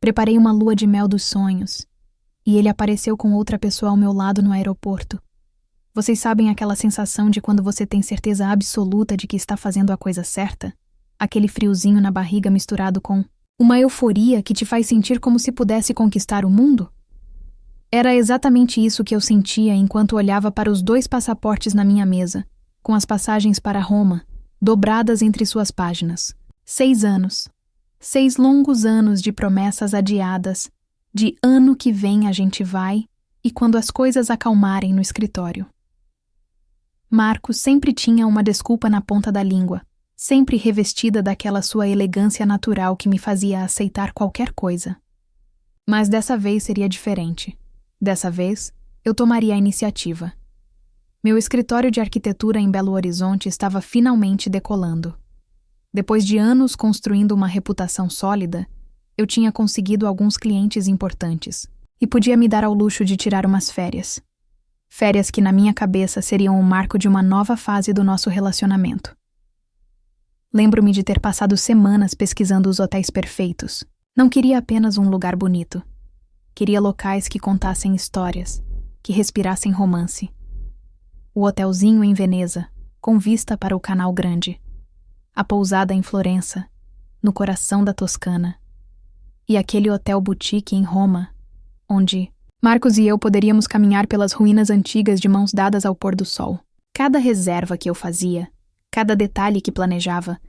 Preparei uma lua de mel dos sonhos, e ele apareceu com outra pessoa ao meu lado no aeroporto. Vocês sabem aquela sensação de quando você tem certeza absoluta de que está fazendo a coisa certa? Aquele friozinho na barriga misturado com uma euforia que te faz sentir como se pudesse conquistar o mundo? Era exatamente isso que eu sentia enquanto olhava para os 2 passaportes na minha mesa, com as passagens para Roma, dobradas entre suas páginas. 6 anos. 6 longos anos de promessas adiadas, de ano que vem a gente vai, e quando as coisas acalmarem no escritório. Marcos sempre tinha uma desculpa na ponta da língua, sempre revestida daquela sua elegância natural que me fazia aceitar qualquer coisa. Mas dessa vez seria diferente. Dessa vez, eu tomaria a iniciativa. Meu escritório de arquitetura em Belo Horizonte estava finalmente decolando. Depois de anos construindo uma reputação sólida, eu tinha conseguido alguns clientes importantes e podia me dar ao luxo de tirar umas férias. Férias que na minha cabeça seriam o marco de uma nova fase do nosso relacionamento. Lembro-me de ter passado semanas pesquisando os hotéis perfeitos. Não queria apenas um lugar bonito. Queria locais que contassem histórias, que respirassem romance. O hotelzinho em Veneza, com vista para o Canal Grande. A pousada em Florença, no coração da Toscana. E aquele hotel boutique em Roma, onde Marcos e eu poderíamos caminhar pelas ruínas antigas de mãos dadas ao pôr do sol. Cada reserva que eu fazia, cada detalhe que planejava,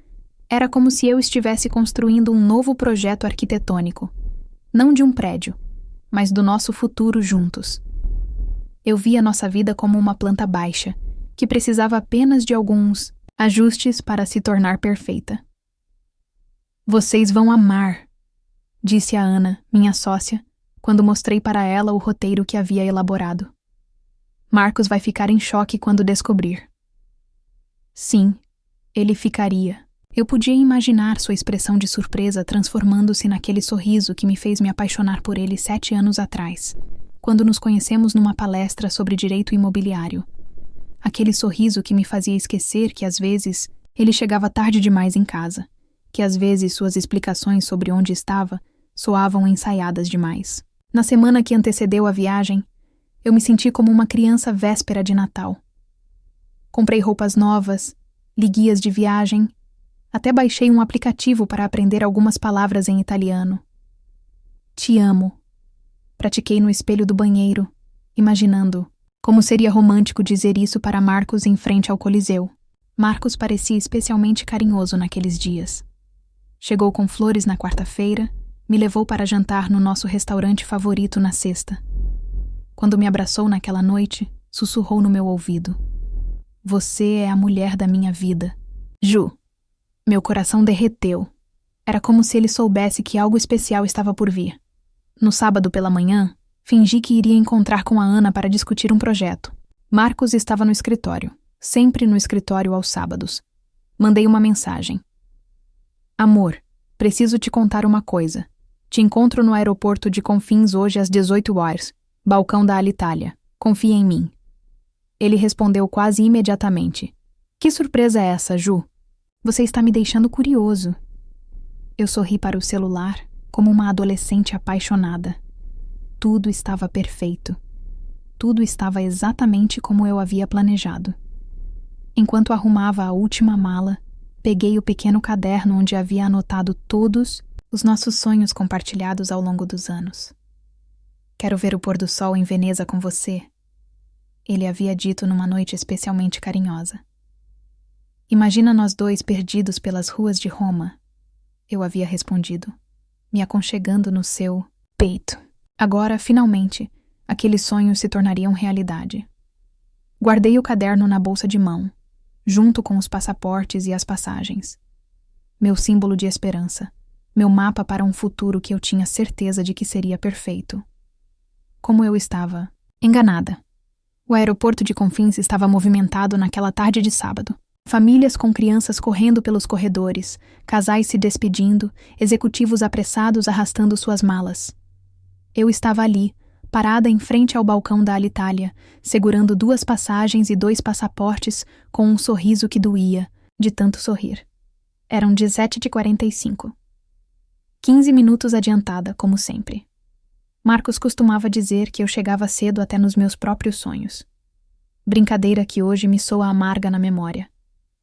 era como se eu estivesse construindo um novo projeto arquitetônico, não de um prédio, mas do nosso futuro juntos. Eu via nossa vida como uma planta baixa, que precisava apenas de alguns ajustes para se tornar perfeita. Vocês vão amar, disse a Ana, minha sócia, quando mostrei para ela o roteiro que havia elaborado. Marcos vai ficar em choque quando descobrir. Sim, ele ficaria. Eu podia imaginar sua expressão de surpresa transformando-se naquele sorriso que me fez me apaixonar por ele 7 anos atrás, quando nos conhecemos numa palestra sobre direito imobiliário. Aquele sorriso que me fazia esquecer que às vezes ele chegava tarde demais em casa, que às vezes suas explicações sobre onde estava soavam ensaiadas demais. Na semana que antecedeu a viagem, eu me senti como uma criança véspera de Natal. Comprei roupas novas, li guias de viagem, até baixei um aplicativo para aprender algumas palavras em italiano. Te amo. Pratiquei no espelho do banheiro, imaginando como seria romântico dizer isso para Marcos em frente ao Coliseu. Marcos parecia especialmente carinhoso naqueles dias. Chegou com flores na quarta-feira, me levou para jantar no nosso restaurante favorito na sexta. Quando me abraçou naquela noite, sussurrou no meu ouvido. Você é a mulher da minha vida. Ju. Meu coração derreteu. Era como se ele soubesse que algo especial estava por vir. No sábado pela manhã, fingi que iria encontrar com a Ana para discutir um projeto. Marcos estava no escritório, sempre no escritório aos sábados. Mandei uma mensagem. Amor, preciso te contar uma coisa. Te encontro no aeroporto de Confins hoje às 18 horas, balcão da Alitalia. Confia em mim. Ele respondeu quase imediatamente. Que surpresa é essa, Ju? Você está me deixando curioso. Eu sorri para o celular, como uma adolescente apaixonada. Tudo estava perfeito. Tudo estava exatamente como eu havia planejado. Enquanto arrumava a última mala, peguei o pequeno caderno onde havia anotado todos os nossos sonhos compartilhados ao longo dos anos. Quero ver o pôr do sol em Veneza com você, ele havia dito numa noite especialmente carinhosa. Imagina nós 2 perdidos pelas ruas de Roma, eu havia respondido, me aconchegando no seu peito. Agora, finalmente, aqueles sonhos se tornariam realidade. Guardei o caderno na bolsa de mão, junto com os passaportes e as passagens. Meu símbolo de esperança, meu mapa para um futuro que eu tinha certeza de que seria perfeito. Como eu estava enganada. O aeroporto de Confins estava movimentado naquela tarde de sábado. Famílias com crianças correndo pelos corredores, casais se despedindo, executivos apressados arrastando suas malas. Eu estava ali, parada em frente ao balcão da Alitalia, segurando 2 passagens e 2 passaportes com um sorriso que doía, de tanto sorrir. Eram 17h45. 15 minutos adiantada, como sempre. Marcos costumava dizer que eu chegava cedo até nos meus próprios sonhos. Brincadeira que hoje me soa amarga na memória.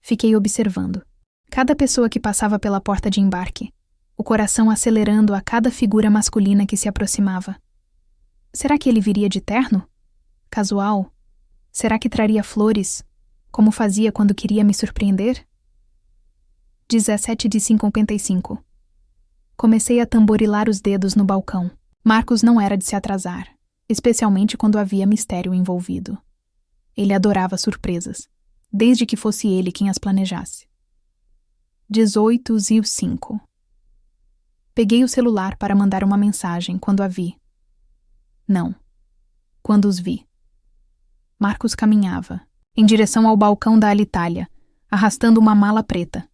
Fiquei observando. Cada pessoa que passava pela porta de embarque, o coração acelerando a cada figura masculina que se aproximava. Será que ele viria de terno? Casual? Será que traria flores, como fazia quando queria me surpreender? 17h55. Comecei a tamborilar os dedos no balcão. Marcos não era de se atrasar, especialmente quando havia mistério envolvido. Ele adorava surpresas, desde que fosse ele quem as planejasse. 18h05. Peguei o celular para mandar uma mensagem quando a vi. Não. Quando os vi. Marcos caminhava, em direção ao balcão da Alitalia, arrastando uma mala preta,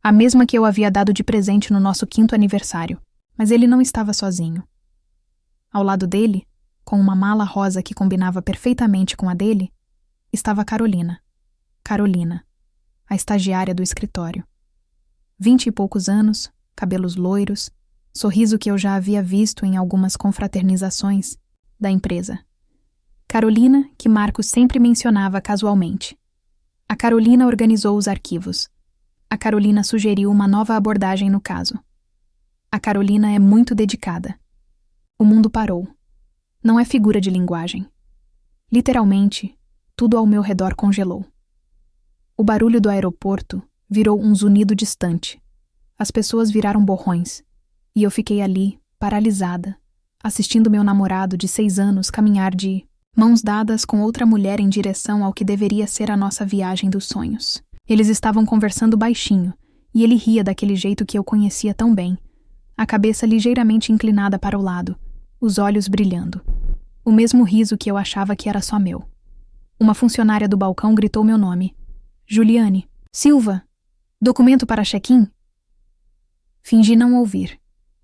a mesma que eu havia dado de presente no nosso 5º aniversário, mas ele não estava sozinho. Ao lado dele, com uma mala rosa que combinava perfeitamente com a dele, estava Carolina. Carolina, a estagiária do escritório. 20 e poucos anos, cabelos loiros, sorriso que eu já havia visto em algumas confraternizações da empresa. Carolina, que Marcos sempre mencionava casualmente. A Carolina organizou os arquivos. A Carolina sugeriu uma nova abordagem no caso. A Carolina é muito dedicada. O mundo parou. Não é figura de linguagem. Literalmente, tudo ao meu redor congelou. O barulho do aeroporto virou um zunido distante. As pessoas viraram borrões. E eu fiquei ali, paralisada, assistindo meu namorado de 6 anos caminhar de mãos dadas com outra mulher em direção ao que deveria ser a nossa viagem dos sonhos. Eles estavam conversando baixinho, e ele ria daquele jeito que eu conhecia tão bem, a cabeça ligeiramente inclinada para o lado, os olhos brilhando. O mesmo riso que eu achava que era só meu. Uma funcionária do balcão gritou meu nome. Juliane. Silva. Documento para check-in? Fingi não ouvir.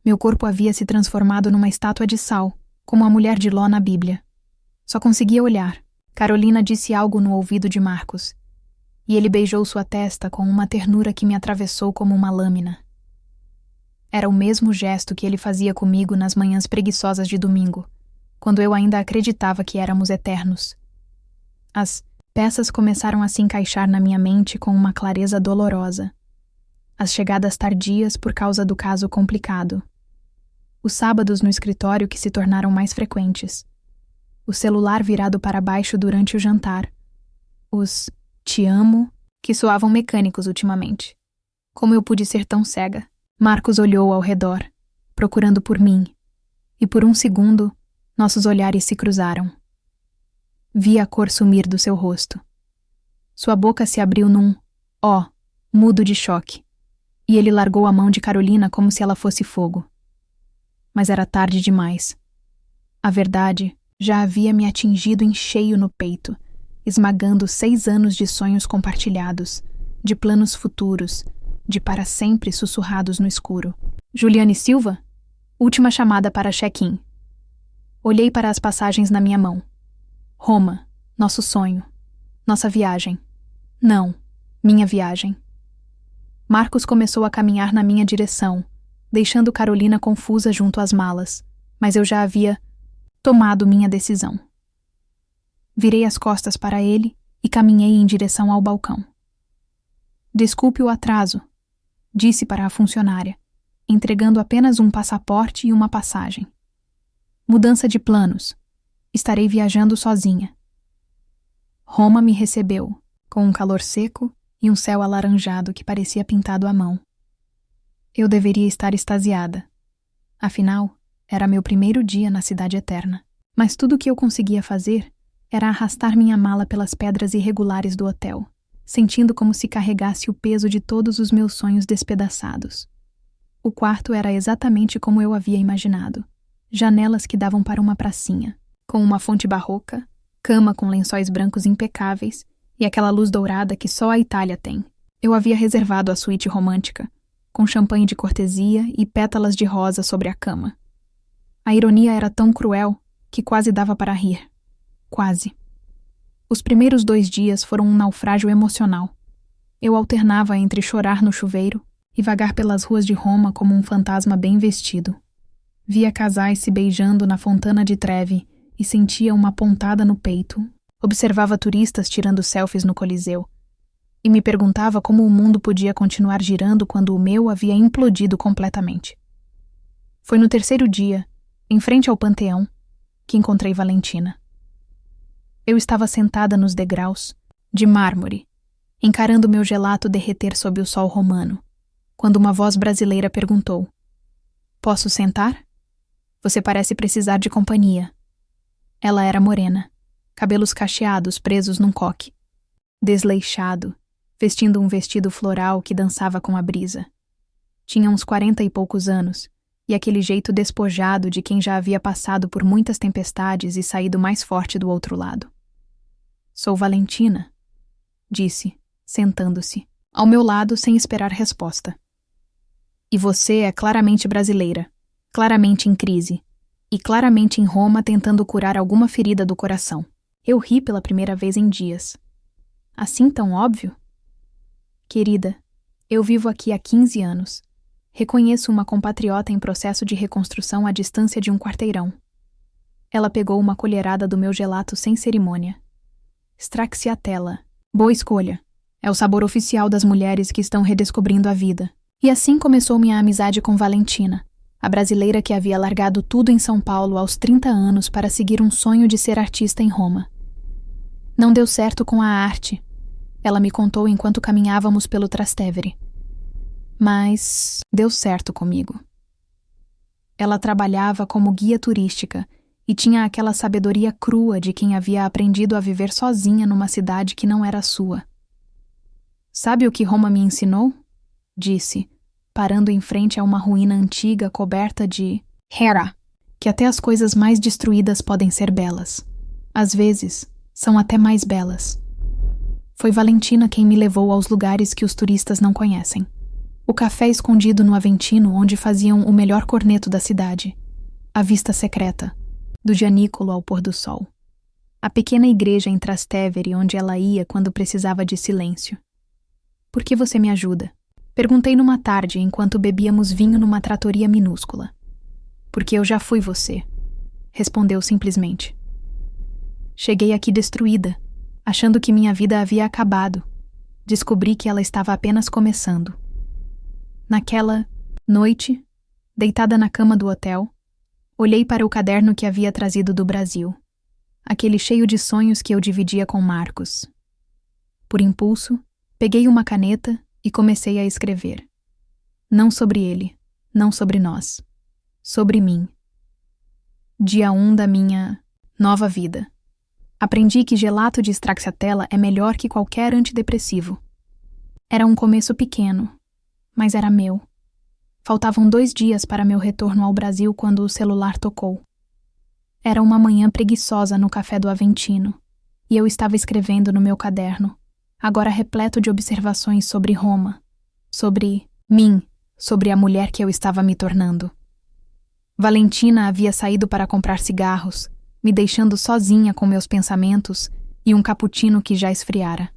Meu corpo havia se transformado numa estátua de sal, como a mulher de Ló na Bíblia. Só conseguia olhar. Carolina disse algo no ouvido de Marcos, e ele beijou sua testa com uma ternura que me atravessou como uma lâmina. Era o mesmo gesto que ele fazia comigo nas manhãs preguiçosas de domingo, quando eu ainda acreditava que éramos eternos. As peças começaram a se encaixar na minha mente com uma clareza dolorosa. As chegadas tardias por causa do caso complicado. Os sábados no escritório que se tornaram mais frequentes. O celular virado para baixo durante o jantar. Os "te amo" que soavam mecânicos ultimamente. Como eu pude ser tão cega? Marcos olhou ao redor, procurando por mim, e por um segundo, nossos olhares se cruzaram. Vi a cor sumir do seu rosto. Sua boca se abriu num "ó" mudo de choque, e ele largou a mão de Carolina como se ela fosse fogo. Mas era tarde demais. A verdade já havia me atingido em cheio no peito, esmagando 6 anos de sonhos compartilhados, de planos futuros, de para sempre sussurrados no escuro. Juliane Silva? Última chamada para check-in. Olhei para as passagens na minha mão. Roma, nosso sonho. Nossa viagem. Não, minha viagem. Marcos começou a caminhar na minha direção, deixando Carolina confusa junto às malas, mas eu já havia tomado minha decisão. Virei as costas para ele e caminhei em direção ao balcão. Desculpe o atraso, disse para a funcionária, entregando apenas um passaporte e uma passagem. Mudança de planos. Estarei viajando sozinha. Roma me recebeu, com um calor seco e um céu alaranjado que parecia pintado à mão. Eu deveria estar extasiada. Afinal, era meu primeiro dia na cidade eterna. Mas tudo o que eu conseguia fazer era arrastar minha mala pelas pedras irregulares do hotel, sentindo como se carregasse o peso de todos os meus sonhos despedaçados. O quarto era exatamente como eu havia imaginado. Janelas que davam para uma pracinha, com uma fonte barroca, cama com lençóis brancos impecáveis e aquela luz dourada que só a Itália tem. Eu havia reservado a suíte romântica, com champanhe de cortesia e pétalas de rosa sobre a cama. A ironia era tão cruel que quase dava para rir. Quase. Os primeiros 2 dias foram um naufrágio emocional. Eu alternava entre chorar no chuveiro e vagar pelas ruas de Roma como um fantasma bem vestido. Via casais se beijando na Fontana di Trevi e sentia uma pontada no peito. Observava turistas tirando selfies no Coliseu e me perguntava como o mundo podia continuar girando quando o meu havia implodido completamente. Foi no terceiro dia, em frente ao Panteão, que encontrei Valentina. Eu estava sentada nos degraus, de mármore, encarando meu gelato derreter sob o sol romano, quando uma voz brasileira perguntou: "Posso sentar? Você parece precisar de companhia." Ela era morena, cabelos cacheados presos num coque, desleixado, vestindo um vestido floral que dançava com a brisa. Tinha uns 40 e poucos anos, e aquele jeito despojado de quem já havia passado por muitas tempestades e saído mais forte do outro lado. "Sou Valentina", disse, sentando-se, ao meu lado sem esperar resposta. "E você é claramente brasileira, claramente em crise, e claramente em Roma tentando curar alguma ferida do coração." Eu ri pela primeira vez em dias. "Assim tão óbvio?" "Querida, eu vivo aqui há 15 anos. Reconheço uma compatriota em processo de reconstrução à distância de um quarteirão." Ela pegou uma colherada do meu gelato sem cerimônia. "Stracciatella. Boa escolha. É o sabor oficial das mulheres que estão redescobrindo a vida." E assim começou minha amizade com Valentina, a brasileira que havia largado tudo em São Paulo aos 30 anos para seguir um sonho de ser artista em Roma. Não deu certo com a arte, ela me contou enquanto caminhávamos pelo Trastevere. Mas deu certo comigo. Ela trabalhava como guia turística e tinha aquela sabedoria crua de quem havia aprendido a viver sozinha numa cidade que não era sua. "Sabe o que Roma me ensinou?" disse, parando em frente a uma ruína antiga coberta de Hera, que até as coisas mais destruídas podem ser belas. Às vezes, são até mais belas. Foi Valentina quem me levou aos lugares que os turistas não conhecem. O café escondido no Aventino, onde faziam o melhor corneto da cidade. A vista secreta, do Gianicolo ao pôr do sol. A pequena igreja em Trastevere, onde ela ia quando precisava de silêncio. "Por que você me ajuda?" Perguntei numa tarde, enquanto bebíamos vinho numa tratoria minúscula. "Porque eu já fui você", respondeu simplesmente. "Cheguei aqui destruída, achando que minha vida havia acabado. Descobri que ela estava apenas começando. Naquela noite, deitada na cama do hotel, olhei para o caderno que havia trazido do Brasil, aquele cheio de sonhos que eu dividia com Marcos. Por impulso, peguei uma caneta e comecei a escrever. Não sobre ele, não sobre nós. Sobre mim. Dia 1 da minha nova vida. Aprendi que gelato de Stracciatella é melhor que qualquer antidepressivo. Era um começo pequeno, mas era meu. Faltavam 2 dias para meu retorno ao Brasil quando o celular tocou. Era uma manhã preguiçosa no café do Aventino, e eu estava escrevendo no meu caderno, agora repleto de observações sobre Roma, sobre mim, sobre a mulher que eu estava me tornando. Valentina havia saído para comprar cigarros, me deixando sozinha com meus pensamentos e um cappuccino que já esfriara.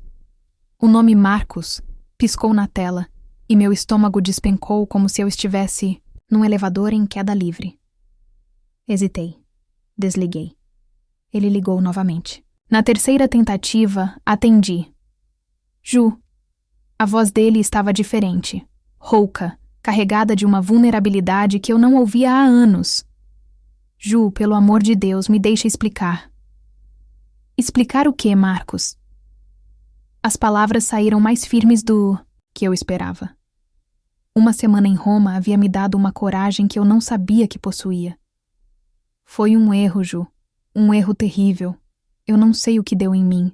O nome Marcos piscou na tela e meu estômago despencou como se eu estivesse num elevador em queda livre. Hesitei. Desliguei. Ele ligou novamente. Na terceira tentativa, atendi. "Ju." A voz dele estava diferente, rouca, carregada de uma vulnerabilidade que eu não ouvia há anos. "Ju, pelo amor de Deus, me deixa explicar." "Explicar o quê, Marcos?" As palavras saíram mais firmes do que eu esperava. Uma semana em Roma havia me dado uma coragem que eu não sabia que possuía. "Foi um erro, Ju. Um erro terrível. Eu não sei o que deu em mim."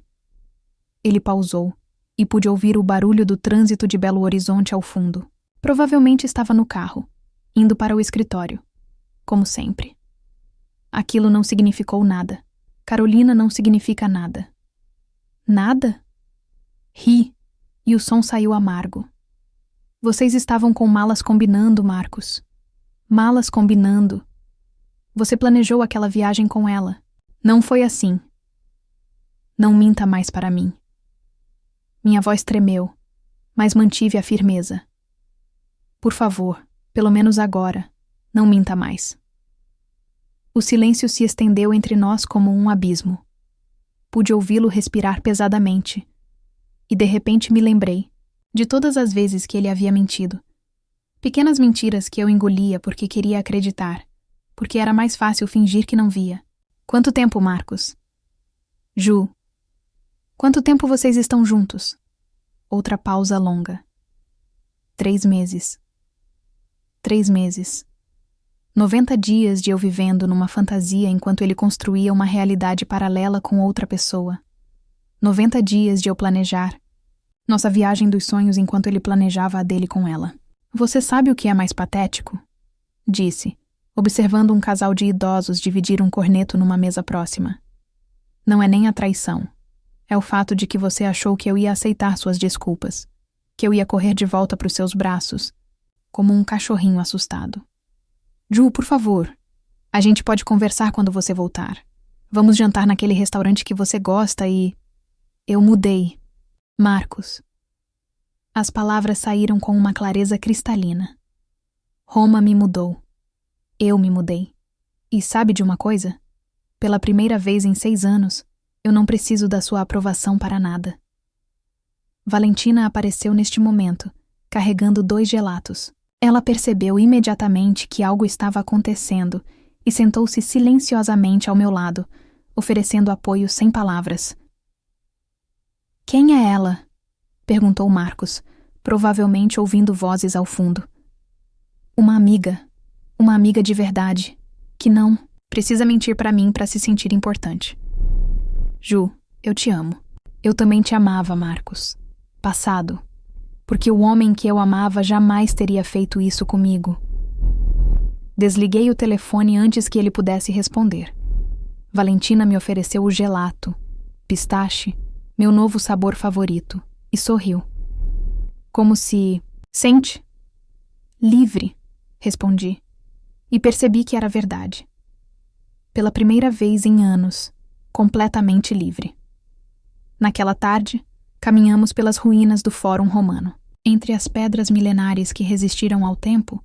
Ele pausou e pude ouvir o barulho do trânsito de Belo Horizonte ao fundo. Provavelmente estava no carro, indo para o escritório, como sempre. Aquilo não significou nada. Carolina não significa nada. Nada? Ri, e o som saiu amargo. "Vocês estavam com malas combinando, Marcos. Malas combinando. Você planejou aquela viagem com ela. Não foi assim. Não minta mais para mim." Minha voz tremeu, mas mantive a firmeza. Por favor, pelo menos agora, não minta mais. O silêncio se estendeu entre nós como um abismo. Pude ouvi-lo respirar pesadamente. E de repente me lembrei de todas as vezes que ele havia mentido. Pequenas mentiras que eu engolia porque queria acreditar, porque era mais fácil fingir que não via. Quanto tempo, Marcos? Ju. Quanto tempo vocês estão juntos? Outra pausa longa. 3 meses. 3 meses. 90 dias de eu vivendo numa fantasia enquanto ele construía uma realidade paralela com outra pessoa. 90 dias de eu planejar nossa viagem dos sonhos enquanto ele planejava a dele com ela. Você sabe o que é mais patético? Disse, observando um casal de idosos dividir um corneto numa mesa próxima. Não é nem a traição. É o fato de que você achou que eu ia aceitar suas desculpas, que eu ia correr de volta para os seus braços, como um cachorrinho assustado. Ju, por favor, a gente pode conversar quando você voltar. Vamos jantar naquele restaurante que você gosta e... Eu mudei. Marcos. As palavras saíram com uma clareza cristalina. Roma me mudou. Eu me mudei. E sabe de uma coisa? Pela primeira vez em 6 anos, eu não preciso da sua aprovação para nada. Valentina apareceu neste momento, carregando 2 gelatos. Ela percebeu imediatamente que algo estava acontecendo e sentou-se silenciosamente ao meu lado, oferecendo apoio sem palavras. Quem é ela? Perguntou Marcos, provavelmente ouvindo vozes ao fundo. Uma amiga de verdade, que não precisa mentir para mim para se sentir importante. Ju, eu te amo. Eu também te amava, Marcos. Passado. Porque o homem que eu amava jamais teria feito isso comigo. Desliguei o telefone antes que ele pudesse responder. Valentina me ofereceu o gelato, pistache, meu novo sabor favorito, e sorriu. Como se... Sente? Livre, respondi. E percebi que era verdade. Pela primeira vez em anos, completamente livre. Naquela tarde, caminhamos pelas ruínas do Fórum Romano. Entre as pedras milenares que resistiram ao tempo,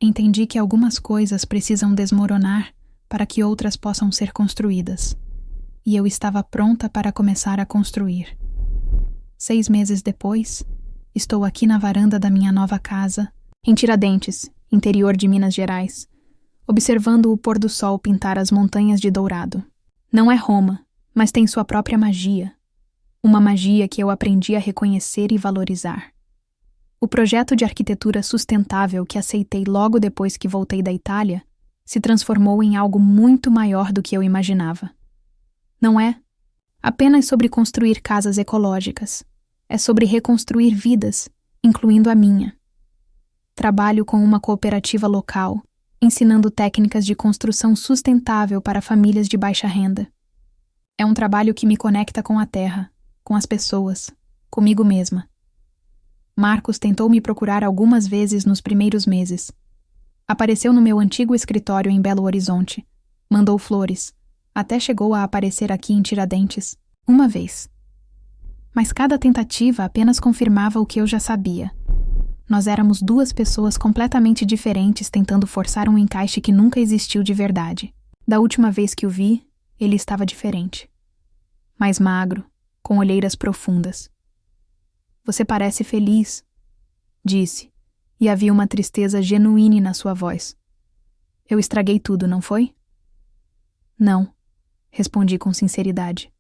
entendi que algumas coisas precisam desmoronar para que outras possam ser construídas. E eu estava pronta para começar a construir. 6 meses depois, estou aqui na varanda da minha nova casa, em Tiradentes, interior de Minas Gerais, observando o pôr do sol pintar as montanhas de dourado. Não é Roma, mas tem sua própria magia. Uma magia que eu aprendi a reconhecer e valorizar. O projeto de arquitetura sustentável que aceitei logo depois que voltei da Itália se transformou em algo muito maior do que eu imaginava. Não é apenas sobre construir casas ecológicas. É sobre reconstruir vidas, incluindo a minha. Trabalho com uma cooperativa local, ensinando técnicas de construção sustentável para famílias de baixa renda. É um trabalho que me conecta com a terra, com as pessoas, comigo mesma. Marcos tentou me procurar algumas vezes nos primeiros meses. Apareceu no meu antigo escritório em Belo Horizonte. Mandou flores. Até chegou a aparecer aqui em Tiradentes, uma vez. Mas cada tentativa apenas confirmava o que eu já sabia. Nós éramos 2 pessoas completamente diferentes tentando forçar um encaixe que nunca existiu de verdade. Da última vez que o vi, ele estava diferente. Mais magro, com olheiras profundas. Você parece feliz, disse, e havia uma tristeza genuína na sua voz. Eu estraguei tudo, não foi? Não, respondi com sinceridade.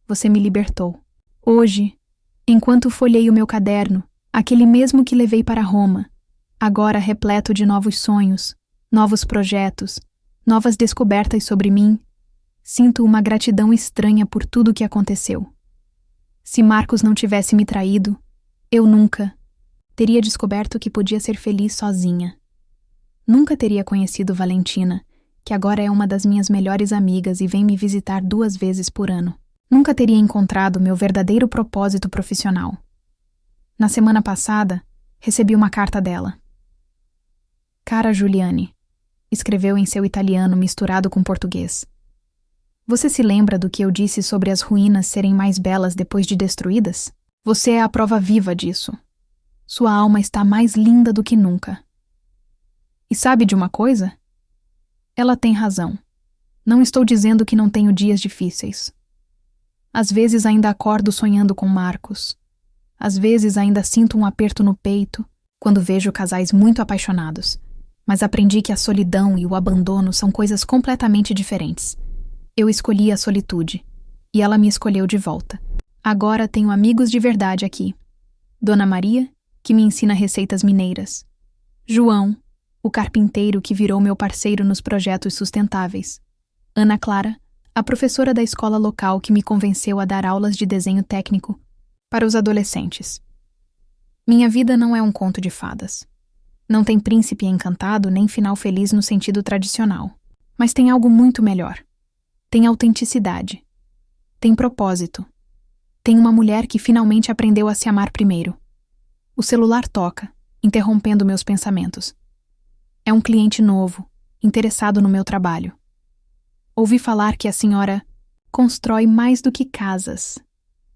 Você me libertou. Hoje, enquanto folhei o meu caderno, aquele mesmo que levei para Roma, agora repleto de novos sonhos, novos projetos, novas descobertas sobre mim, sinto uma gratidão estranha por tudo o que aconteceu. Se Marcos não tivesse me traído, eu nunca teria descoberto que podia ser feliz sozinha. Nunca teria conhecido Valentina, que agora é uma das minhas melhores amigas e vem me visitar 2 vezes por ano. Nunca teria encontrado meu verdadeiro propósito profissional. Na semana passada, recebi uma carta dela. Cara Juliane, escreveu em seu italiano misturado com português. Você se lembra do que eu disse sobre as ruínas serem mais belas depois de destruídas? Você é a prova viva disso. Sua alma está mais linda do que nunca. E sabe de uma coisa? Ela tem razão. Não estou dizendo que não tenho dias difíceis. Às vezes ainda acordo sonhando com Marcos. Às vezes ainda sinto um aperto no peito quando vejo casais muito apaixonados. Mas aprendi que a solidão e o abandono são coisas completamente diferentes. Eu escolhi a solitude, e ela me escolheu de volta. Agora tenho amigos de verdade aqui. Dona Maria, que me ensina receitas mineiras. João, o carpinteiro que virou meu parceiro nos projetos sustentáveis. Ana Clara, a professora da escola local que me convenceu a dar aulas de desenho técnico para os adolescentes. Minha vida não é um conto de fadas. Não tem príncipe encantado nem final feliz no sentido tradicional. Mas tem algo muito melhor. Tem autenticidade. Tem propósito. Tem uma mulher que finalmente aprendeu a se amar primeiro. O celular toca, interrompendo meus pensamentos. É um cliente novo, interessado no meu trabalho. Ouvi falar que a senhora constrói mais do que casas,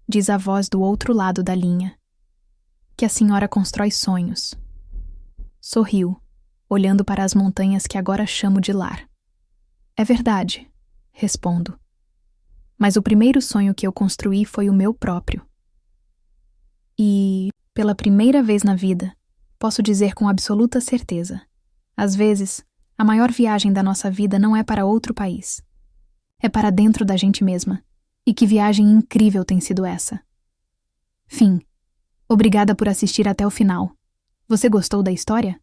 diz a voz do outro lado da linha. Que a senhora constrói sonhos. Sorriu, olhando para as montanhas que agora chamo de lar. É verdade, respondo. Mas o primeiro sonho que eu construí foi o meu próprio. E, pela primeira vez na vida, posso dizer com absoluta certeza, às vezes, a maior viagem da nossa vida não é para outro país. É para dentro da gente mesma. E que viagem incrível tem sido essa. Fim. Obrigada por assistir até o final. Você gostou da história?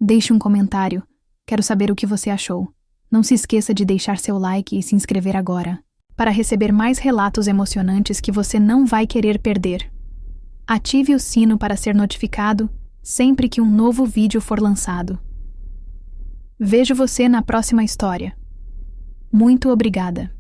Deixe um comentário. Quero saber o que você achou. Não se esqueça de deixar seu like e se inscrever agora, para receber mais relatos emocionantes que você não vai querer perder. Ative o sino para ser notificado sempre que um novo vídeo for lançado. Vejo você na próxima história. Muito obrigada.